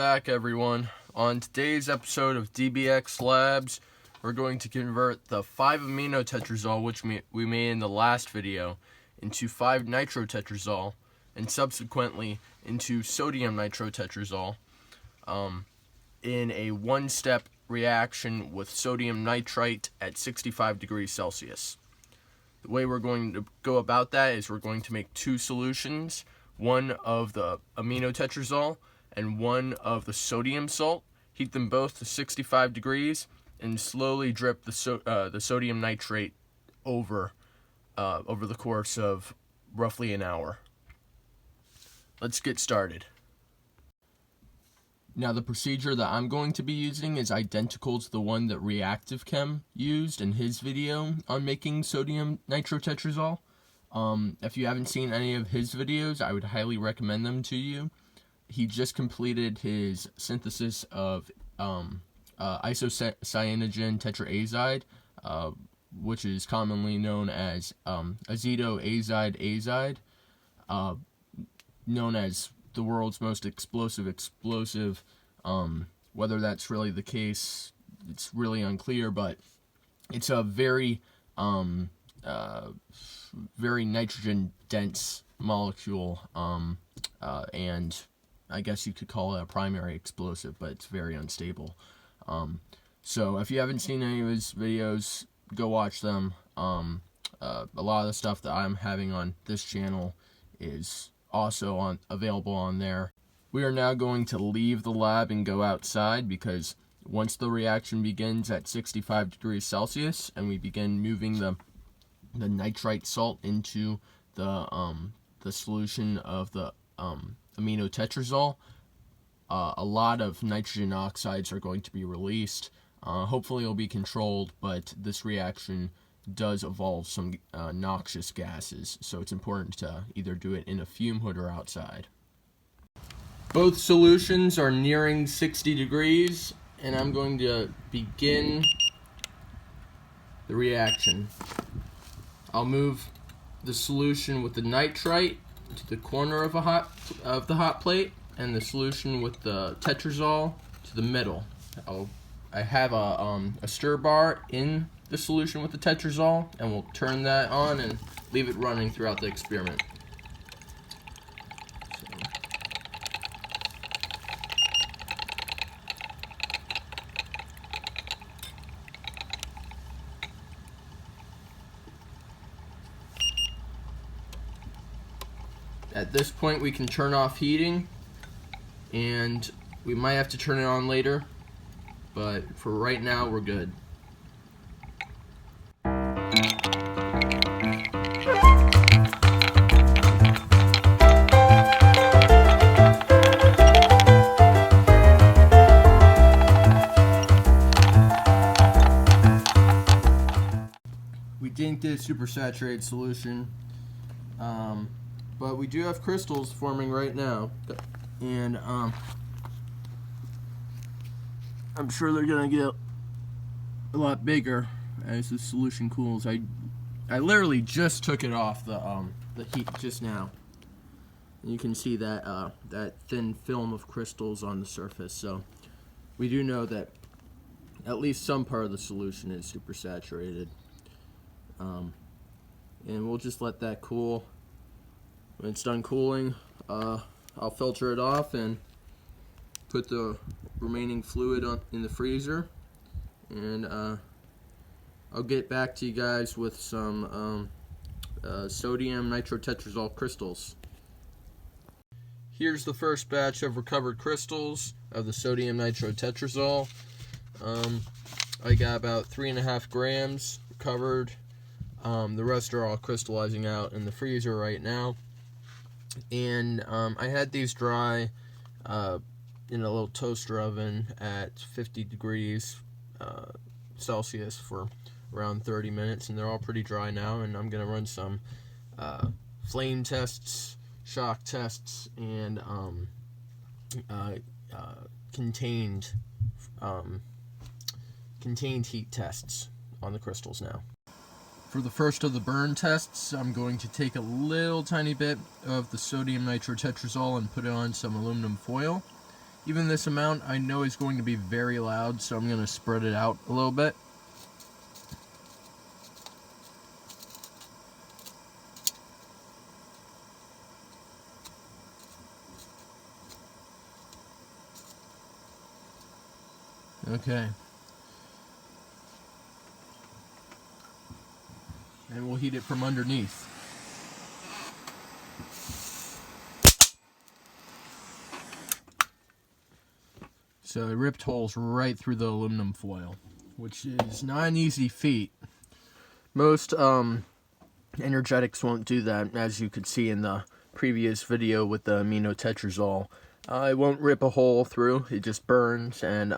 back, everyone. On today's episode of DBX Labs, we're going to convert the 5-aminotetrazole, which we made in the last video, into 5-nitrotetrazole, and subsequently into sodium nitrotetrazole in a one-step reaction with sodium nitrite at 65 degrees Celsius. The way we're going to go about that is we're going to make two solutions, one of the aminotetrazole and one of the sodium salt, heat them both to 65 degrees, and slowly drip the sodium nitrate over the course of roughly an hour. Let's get started. Now, the procedure that I'm going to be using is identical to the one that Reactive Chem used in his video on making sodium nitrotetrazole. If you haven't seen any of his videos, I would highly recommend them to you. He just completed his synthesis of isocyanogen tetraazide, which is commonly known as azetoazide, known as the world's most explosive. Whether that's really the case, it's really unclear, but it's a very nitrogen dense molecule, and I guess you could call it a primary explosive, but it's very unstable. So if you haven't seen any of his videos, go watch them. A lot of the stuff that I'm having on this channel is also available on there. We are now going to leave the lab and go outside, because once the reaction begins at 65 degrees Celsius and we begin moving the nitrite salt into the solution of the aminotetrazole, a lot of nitrogen oxides are going to be released. Hopefully it'll be controlled, but this reaction does evolve some noxious gases, so it's important to either do it in a fume hood or outside. Both solutions are nearing 60 degrees, and I'm going to begin the reaction. I'll move the solution with the nitrite to the corner of the hot plate, and the solution with the tetrazole to the middle. I have a stir bar in the solution with the tetrazole, and we'll turn that on and leave it running throughout the experiment. At this point, we can turn off heating, and we might have to turn it on later, but for right now, we're good. We didn't get a supersaturated solution, but we do have crystals forming right now, and I'm sure they're gonna get a lot bigger as the solution cools. I literally just took it off the heat just now, and you can see that that thin film of crystals on the surface. So we do know that at least some part of the solution is supersaturated, and we'll just let that cool. When it's done cooling, I'll filter it off and put the remaining fluid in the freezer, and I'll get back to you guys with some sodium nitrotetrazole crystals. Here's the first batch of recovered crystals of the sodium nitrotetrazole. I got about 3.5 grams recovered. The rest are all crystallizing out in the freezer right now. And I had these dry in a little toaster oven at 50 degrees Celsius for around 30 minutes, and they're all pretty dry now, and I'm going to run some flame tests, shock tests, and contained heat tests on the crystals now. For the first of the burn tests, I'm going to take a little tiny bit of the sodium nitrotetrazole and put it on some aluminum foil, Even this amount I know is going to be very loud, so I'm going to spread it out a little bit. Okay. And we'll heat it from underneath. So it ripped holes right through the aluminum foil, which is not an easy feat. Most energetics won't do that, as you could see in the previous video with the Aminotetrazole. It won't rip a hole through, it just burns, and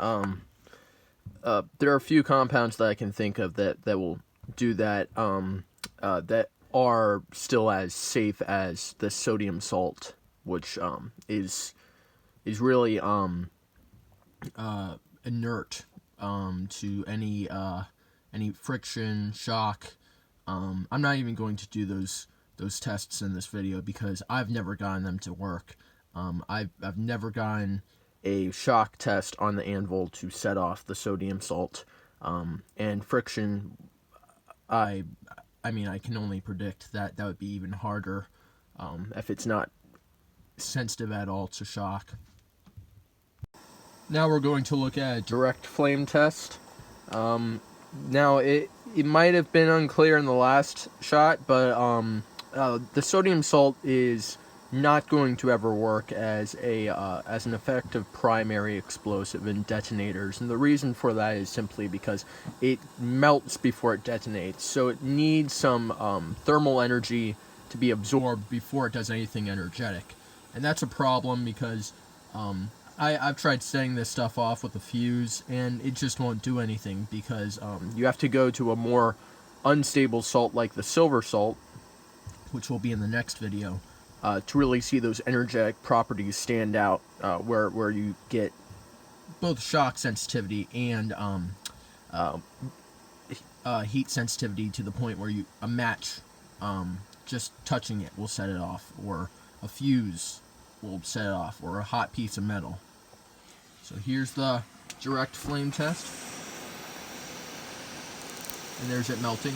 there are a few compounds that I can think of that will do that, that are still as safe as the sodium salt, which is really inert to any friction, shock. I'm not even going to do those tests in this video because I've never gotten them to work. I've never gotten a shock test on the anvil to set off the sodium salt, and friction. I mean, I can only predict that would be even harder if it's not sensitive at all to shock. Now we're going to look at a direct flame test. Now it might have been unclear in the last shot, but the sodium salt is not going to ever work as an effective primary explosive in detonators, and the reason for that is simply because it melts before it detonates, so it needs some thermal energy to be absorbed before it does anything energetic, and that's a problem because I've tried setting this stuff off with a fuse, and it just won't do anything because you have to go to a more unstable salt like the silver salt, which will be in the next video, to really see those energetic properties stand out, where you get both shock sensitivity and heat sensitivity to the point where a match, just touching it will set it off, or a fuse will set it off, or a hot piece of metal. So here's the direct flame test, and there's it melting.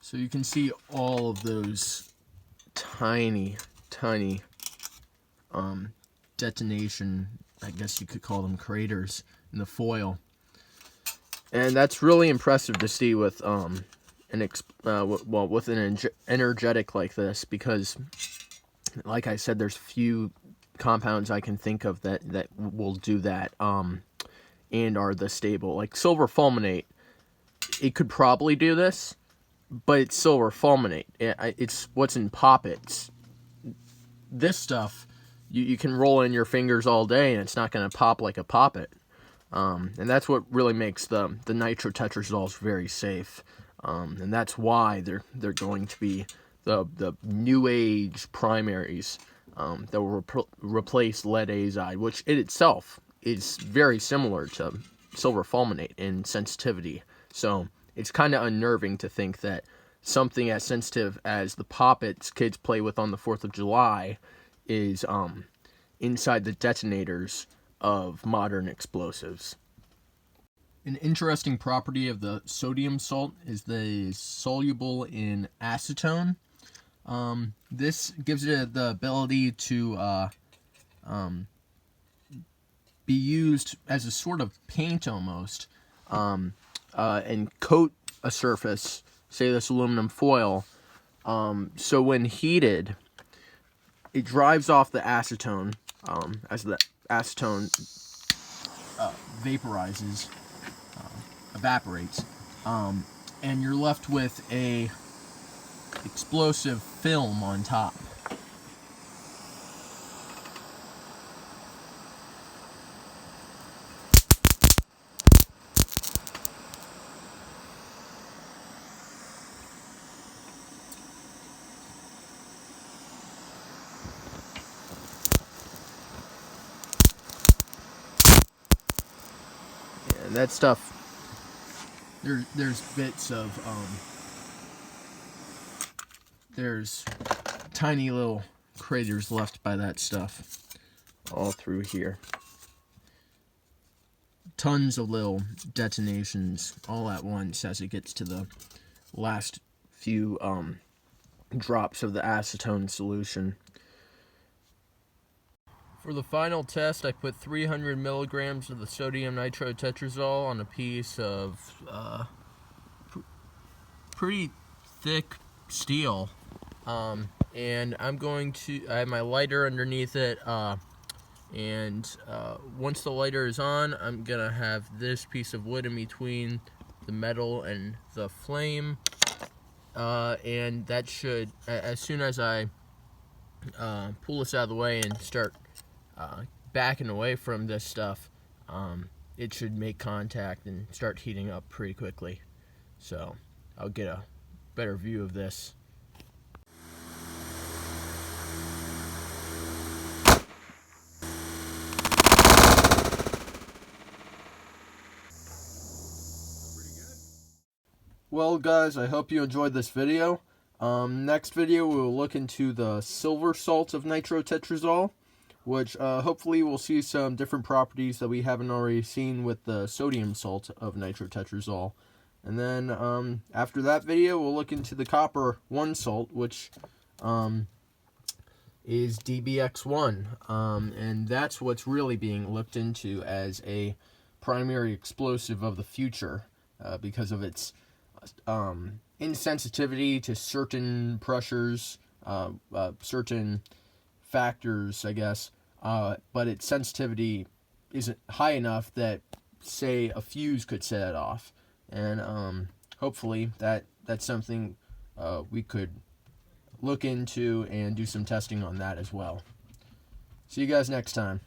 So you can see all of those tiny detonation, I guess you could call them craters, in the foil. And that's really impressive to see with with an energetic like this, because, like I said, there's few compounds I can think of that will do that, and are this stable. Like silver fulminate, it could probably do this, but it's silver fulminate. It's what's in poppets. This stuff, you can roll in your fingers all day and it's not going to pop like a poppet. And that's what really makes the nitrotetrazoles very safe. And that's why they're going to be the new age primaries that will replace lead azide, which it itself is very similar to silver fulminate in sensitivity. So it's kind of unnerving to think that something as sensitive as the poppets kids play with on the 4th of July is inside the detonators of modern explosives. An interesting property of the sodium salt is that it is soluble in acetone. This gives it the ability to be used as a sort of paint almost, and coat a surface, say this aluminum foil, so when heated, it drives off the acetone as the acetone vaporizes, evaporates, and you're left with a explosive film on top. that stuff, there's bits of, there's tiny little craters left by that stuff all through here. Tons of little detonations all at once as it gets to the last few drops of the acetone solution. For the final test, I put 300 milligrams of the sodium nitrotetrazole on a piece of pretty thick steel, and I have my lighter underneath it, and once the lighter is on, I'm gonna have this piece of wood in between the metal and the flame, and that should, as soon as I pull this out of the way and start backing away from this stuff, it should make contact and start heating up pretty quickly. So I'll get a better view of this. Well guys, I hope you enjoyed this video. Next video we will look into the silver salt of nitrotetrazole, which hopefully we'll see some different properties that we haven't already seen with the sodium salt of nitrotetrazole. And then after that video, we'll look into the copper 1 salt, which is DBX1. And that's what's really being looked into as a primary explosive of the future because of its insensitivity to certain pressures, certain factors, I guess. But its sensitivity isn't high enough that, say, a fuse could set it off. And hopefully that's something we could look into and do some testing on that as well. See you guys next time.